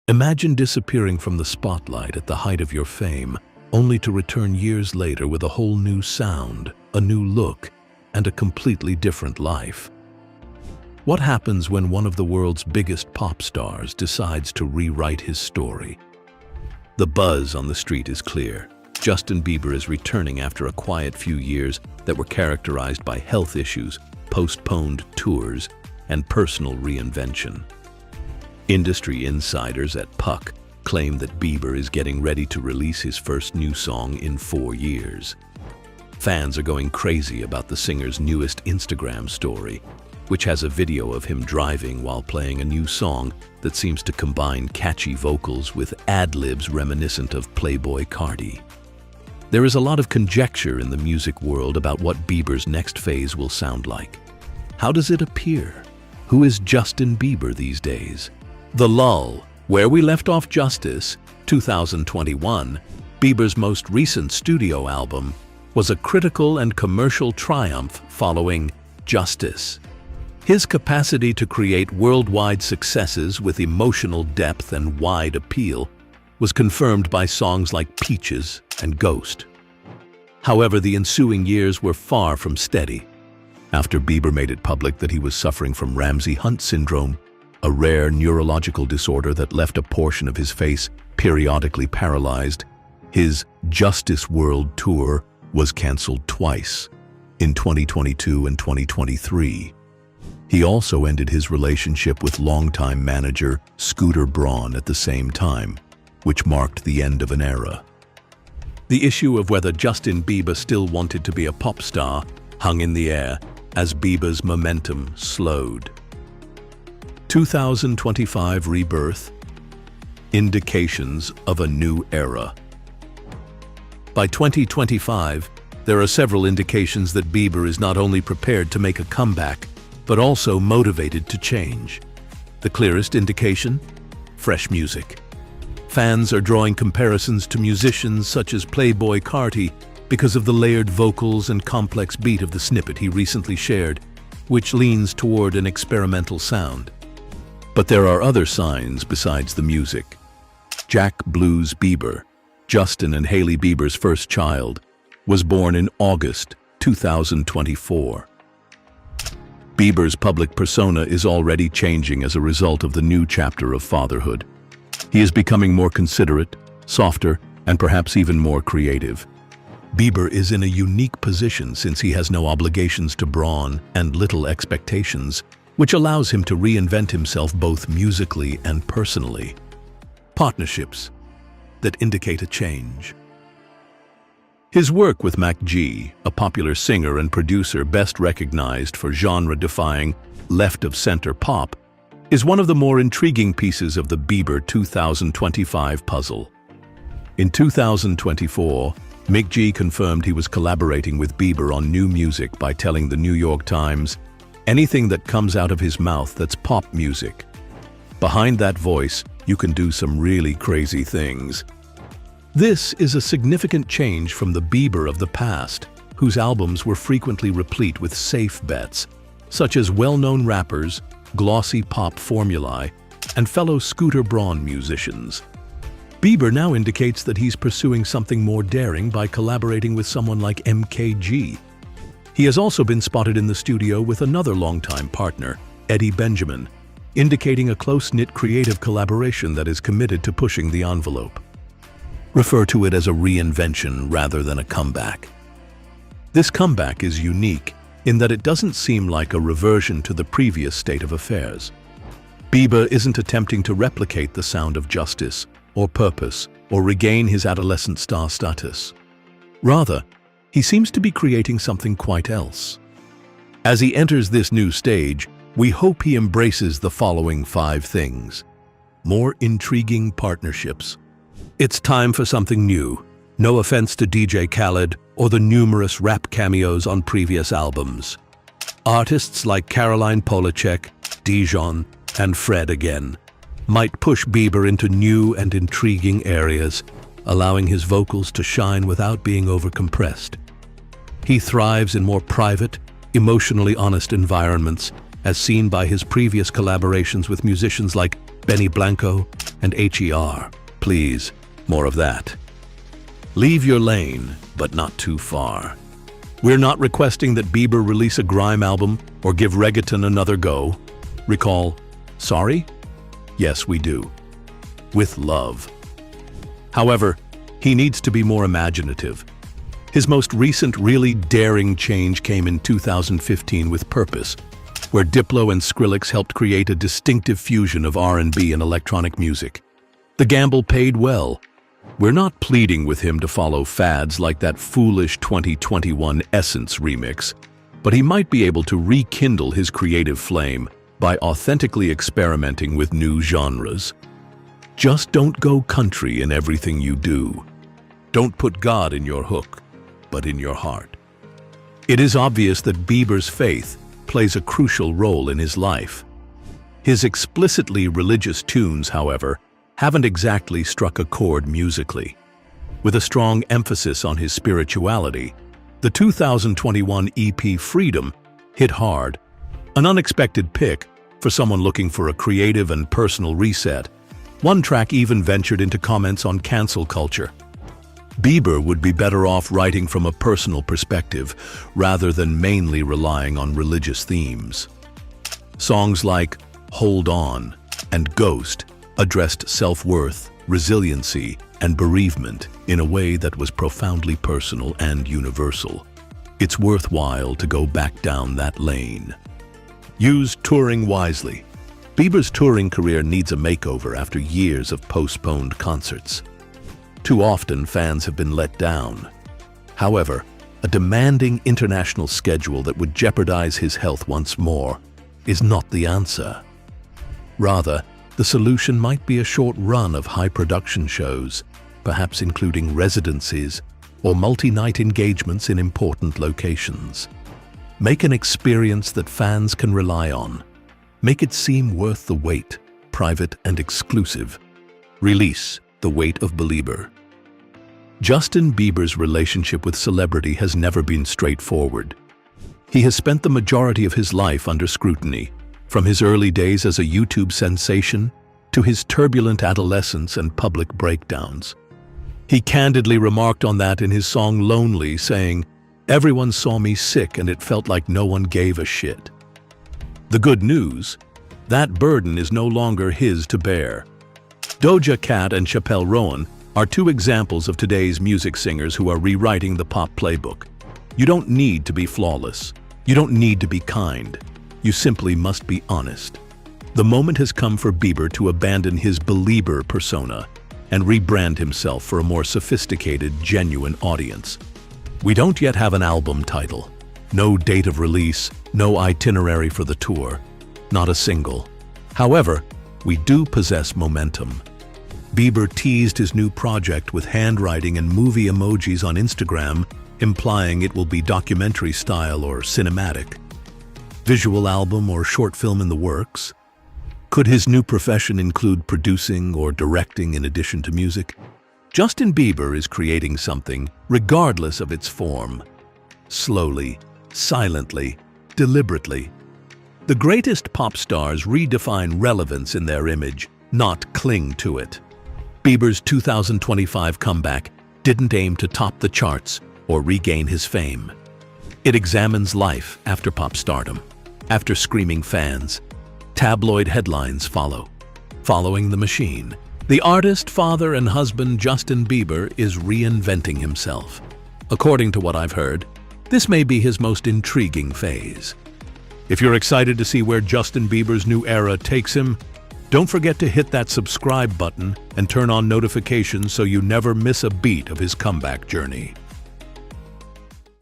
Imagine disappearing from the spotlight at the height of your fame, only to return years later with a whole new sound, a new look, and a completely different life. What happens when one of the world's biggest pop stars decides to rewrite his story? The buzz on the street is clear. Justin Bieber is returning after a quiet few years that were characterized by health issues, postponed tours, and personal reinvention. Industry insiders at Puck claim that Bieber is getting ready to release his first new song in 4 years. Fans are going crazy about the singer's newest Instagram story, which has a video of him driving while playing a new song that seems to combine catchy vocals with ad-libs reminiscent of Playboy Carti. There is a lot of conjecture in the music world about what Bieber's next phase will sound like. How does it appear? Who is Justin Bieber these days? The Lull, Where We Left Off Justice, 2021, Bieber's most recent studio album, was a critical and commercial triumph following Justice. His capacity to create worldwide successes with emotional depth and wide appeal was confirmed by songs like Peaches and Ghost. However, the ensuing years were far from steady. After Bieber made it public that he was suffering from Ramsay-Hunt syndrome, a rare neurological disorder that left a portion of his face periodically paralyzed, his Justice World Tour was canceled twice, in 2022 and 2023. He also ended his relationship with longtime manager Scooter Braun at the same time, which marked the end of an era. The issue of whether Justin Bieber still wanted to be a pop star hung in the air as Bieber's momentum slowed. 2025 rebirth, indications of a new era. By 2025, there are several indications that Bieber is not only prepared to make a comeback, but also motivated to change. The clearest indication? Fresh music. Fans are drawing comparisons to musicians such as Playboy Carti because of the layered vocals and complex beat of the snippet he recently shared, which leans toward an experimental sound. But there are other signs besides the music. Jack Blues Bieber, Justin and Hailey Bieber's first child, was born in August 2024. Bieber's public persona is already changing as a result of the new chapter of fatherhood. He is becoming more considerate, softer, and perhaps even more creative. Bieber is in a unique position since he has no obligations to Braun and little expectations, which allows him to reinvent himself both musically and personally. Partnerships that indicate a change. His work with Mac G, a popular singer and producer best recognized for genre-defying left-of-center pop, is one of the more intriguing pieces of the Bieber 2025 puzzle. In 2024, Mick G confirmed he was collaborating with Bieber on new music by telling the New York Times, "Anything that comes out of his mouth that's pop music. Behind that voice, you can do some really crazy things." This is a significant change from the Bieber of the past, whose albums were frequently replete with safe bets, such as well-known rappers, glossy pop formulae, and fellow Scooter Braun musicians. Bieber now indicates that he's pursuing something more daring by collaborating with someone like MKG. He has also been spotted in the studio with another longtime partner, Eddie Benjamin, indicating a close-knit creative collaboration that is committed to pushing the envelope. Refer to it as a reinvention rather than a comeback. This comeback is unique in that it doesn't seem like a reversion to the previous state of affairs. Bieber isn't attempting to replicate the sound of Justice or Purpose or regain his adolescent star status. Rather, he seems to be creating something quite else. As he enters this new stage, we hope he embraces the following 5 things. More intriguing partnerships. It's time for something new. No offense to DJ Khaled or the numerous rap cameos on previous albums. Artists like Caroline Polachek, Dijon, and Fred again might push Bieber into new and intriguing areas, allowing his vocals to shine without being overcompressed. He thrives in more private, emotionally honest environments, as seen by his previous collaborations with musicians like Benny Blanco, and HER. Please, more of that. Leave your lane, but not too far. We're not requesting that Bieber release a grime album or give reggaeton another go. Recall, sorry? Yes, we do. With love. However, he needs to be more imaginative. His most recent really daring change came in 2015 with Purpose, where Diplo and Skrillex helped create a distinctive fusion of R&B and electronic music. The gamble paid well. We're not pleading with him to follow fads like that foolish 2021 Essence remix, but he might be able to rekindle his creative flame by authentically experimenting with new genres. Just don't go country in everything you do. Don't put God in your hook, but in your heart. It is obvious that Bieber's faith plays a crucial role in his life. His explicitly religious tunes, however, haven't exactly struck a chord musically. With a strong emphasis on his spirituality, the 2021 EP Freedom hit hard, an unexpected pick for someone looking for a creative and personal reset. One track even ventured into comments on cancel culture. Bieber would be better off writing from a personal perspective rather than mainly relying on religious themes. Songs like Hold On and Ghost addressed self-worth, resiliency, and bereavement in a way that was profoundly personal and universal. It's worthwhile to go back down that lane. Use touring wisely. Bieber's touring career needs a makeover after years of postponed concerts. Too often, fans have been let down. However, a demanding international schedule that would jeopardize his health once more is not the answer. Rather, the solution might be a short run of high-production shows, perhaps including residencies or multi-night engagements in important locations. Make an experience that fans can rely on. Make it seem worth the wait, private and exclusive. Release The Weight of Belieber. Justin Bieber's relationship with celebrity has never been straightforward. He has spent the majority of his life under scrutiny, from his early days as a YouTube sensation to his turbulent adolescence and public breakdowns. He candidly remarked on that in his song Lonely, saying, "Everyone saw me sick and it felt like no one gave a shit." The good news, that burden is no longer his to bear. Doja Cat and Chappelle Rowan are two examples of today's music singers who are rewriting the pop playbook. You don't need to be flawless. You don't need to be kind. You simply must be honest. The moment has come for Bieber to abandon his Belieber persona and rebrand himself for a more sophisticated, genuine audience. We don't yet have an album title. No date of release, no itinerary for the tour, not a single. However, we do possess momentum. Bieber teased his new project with handwriting and movie emojis on Instagram, implying it will be documentary style or cinematic. Visual album or short film in the works? Could his new profession include producing or directing in addition to music? Justin Bieber is creating something, regardless of its form. Slowly, silently, deliberately. The greatest pop stars redefine relevance in their image, not cling to it. Bieber's 2025 comeback didn't aim to top the charts or regain his fame. It examines life after pop stardom, after screaming fans. Tabloid headlines follow. Following the machine, the artist, father, and husband Justin Bieber is reinventing himself. According to what I've heard, this may be his most intriguing phase. If you're excited to see where Justin Bieber's new era takes him, don't forget to hit that subscribe button and turn on notifications so you never miss a beat of his comeback journey.